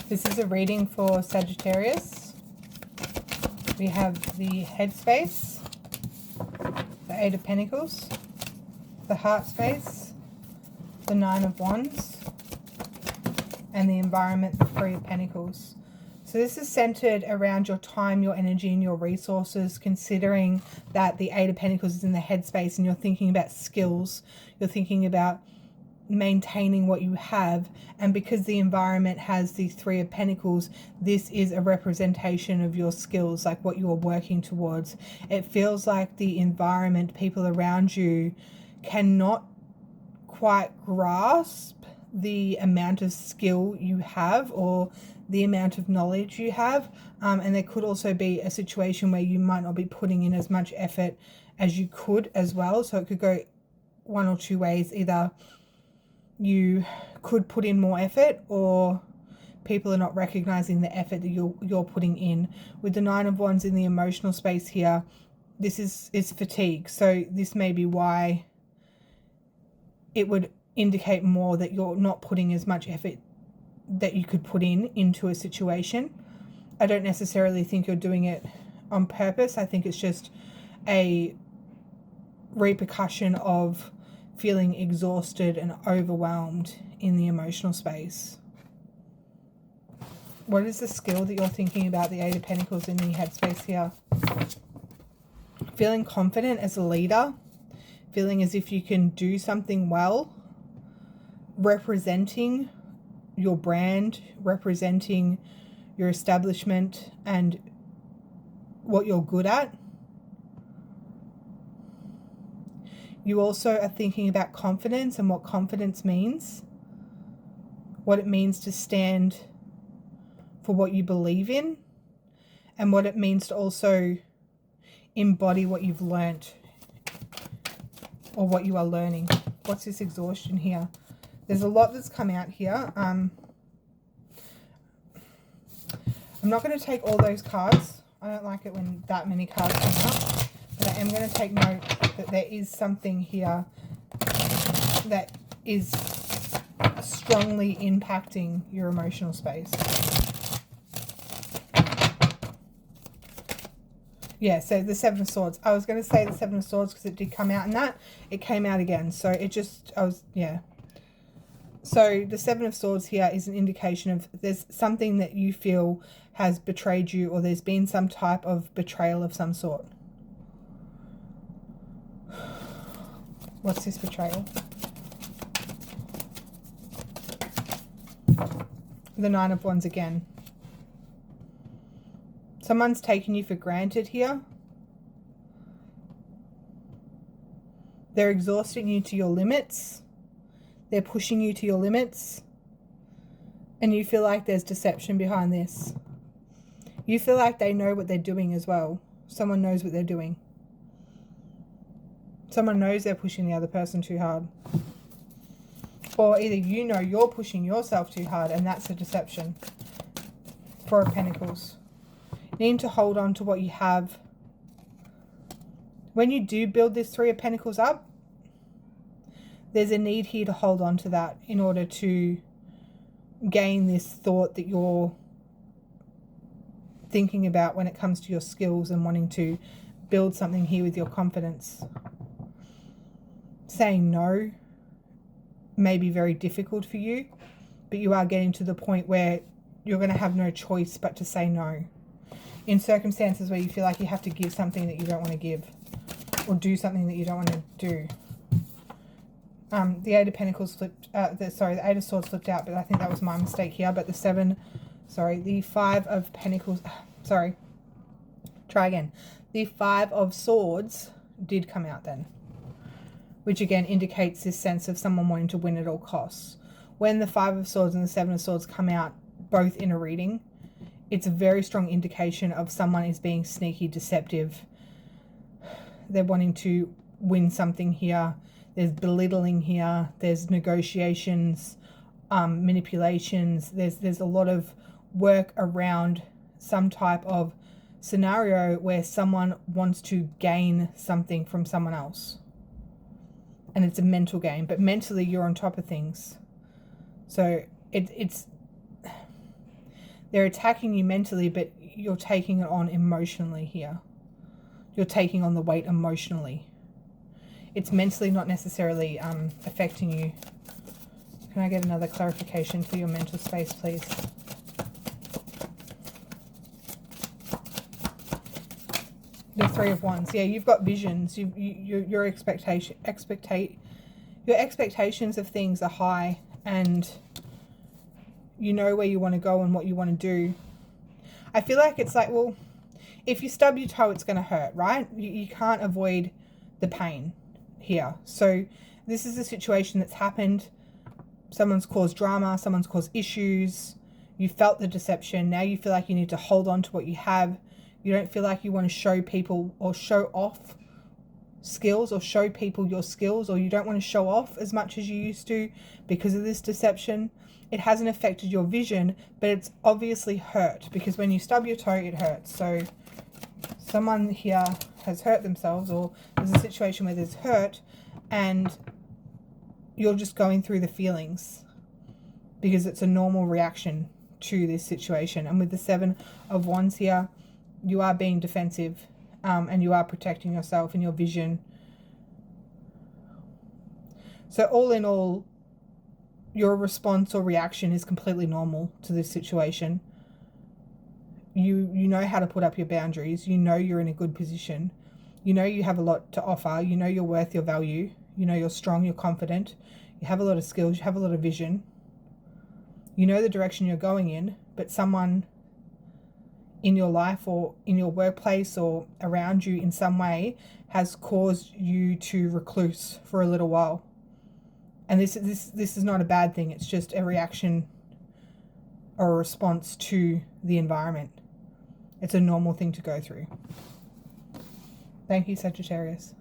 This is a reading for Sagittarius. We have the headspace, the Eight of Pentacles, the heart space, the Nine of Wands, and the environment, the Three of Pentacles. So this is centered around your time, your energy, and your resources, considering that the Eight of Pentacles is in the headspace and you're thinking about skills, you're thinking about maintaining what you have. And because the environment has the Three of Pentacles, this is a representation of your skills, like what you're working towards. It feels like the environment, people around you, cannot quite grasp the amount of skill you have or the amount of knowledge you have, and there could also be a situation where you might not be putting in as much effort as you could as well. So it could go one or two ways. Either you could put in more effort, or people are not recognizing the effort that you're putting in. With the Nine of Wands in the emotional space here, this is fatigue. So this may be why it would indicate more that you're not putting as much effort that you could put into a situation. I don't necessarily think you're doing it on purpose. I think it's just a repercussion of feeling exhausted and overwhelmed in the emotional space. What is the skill that you're thinking about, the Eight of Pentacles in the headspace here? Feeling confident as a leader, feeling as if you can do something well, representing your brand, representing your establishment and what you're good at. You also are thinking about confidence and what confidence means, what it means to stand for what you believe in, and what it means to also embody what you've learnt or what you are learning. What's this exhaustion here? There's a lot that's come out here. I'm not going to take all those cards. I don't like it when that many cards come up. But I am going to take note that there is something here that is strongly impacting your emotional space. Yeah, so the Seven of Swords. I was going to say the Seven of Swords because it did come out in that. It came out again. So it just, yeah. So the Seven of Swords here is an indication of there's something that you feel has betrayed you, or there's been some type of betrayal of some sort. What's this betrayal? The Nine of Wands again. Someone's taken you for granted here. They're exhausting you to your limits. They're pushing you to your limits. And you feel like there's deception behind this. You feel like they know what they're doing as well. Someone knows what they're doing. Someone knows they're pushing the other person too hard. Or either you know you're pushing yourself too hard, and that's a deception. Four of Pentacles. Needing to hold on to what you have. When you do build this Three of Pentacles up, there's a need here to hold on to that in order to gain this thought that you're thinking about when it comes to your skills and wanting to build something here with your confidence. Saying no may be very difficult for you, but you are getting to the point where you're going to have no choice but to say no. In circumstances where you feel like you have to give something that you don't want to give, or do something that you don't want to do. The Eight of Pentacles flipped, the Eight of Swords flipped out, but I think that was my mistake here. But the Five of Pentacles, try again. The Five of Swords did come out then, which again indicates this sense of someone wanting to win at all costs. When the Five of Swords and the Seven of Swords come out both in a reading, it's a very strong indication of someone is being sneaky, deceptive. They're wanting to win something here. There's belittling here. There's negotiations, manipulations. There's a lot of work around some type of scenario where someone wants to gain something from someone else. And it's a mental game, but mentally you're on top of things. So it's They're attacking you mentally, but you're taking it on emotionally here. You're taking on the weight emotionally. It's mentally not necessarily affecting you. Can I get another clarification for your mental space, please? The Three of Wands. Yeah, you've got visions. Your expectations of things are high, and you know where you want to go and what you want to do. I feel like it's like, well, if you stub your toe, it's going to hurt, right? You can't avoid the pain here. So this is a situation that's happened. Someone's caused drama. Someone's caused issues. You felt the deception. Now you feel like you need to hold on to what you have. You don't feel like you want to show people or show off skills or show people your skills, or you don't want to show off as much as you used to because of this deception. It hasn't affected your vision, but it's obviously hurt, because when you stub your toe, it hurts. So someone here has hurt themselves, or there's a situation where there's hurt and you're just going through the feelings because it's a normal reaction to this situation. And with the Seven of Wands here, you are being defensive, and you are protecting yourself and your vision. So all in all, your response or reaction is completely normal to this situation. You know how to put up your boundaries. You know you're in a good position. You know you have a lot to offer. You know your worth, your value. You know you're strong, you're confident. You have a lot of skills. You have a lot of vision. You know the direction you're going in, but someone in your life or in your workplace or around you in some way has caused you to recluse for a little while. And this is not a bad thing. It's just a reaction or a response to the environment. It's a normal thing to go through. Thank you, Sagittarius.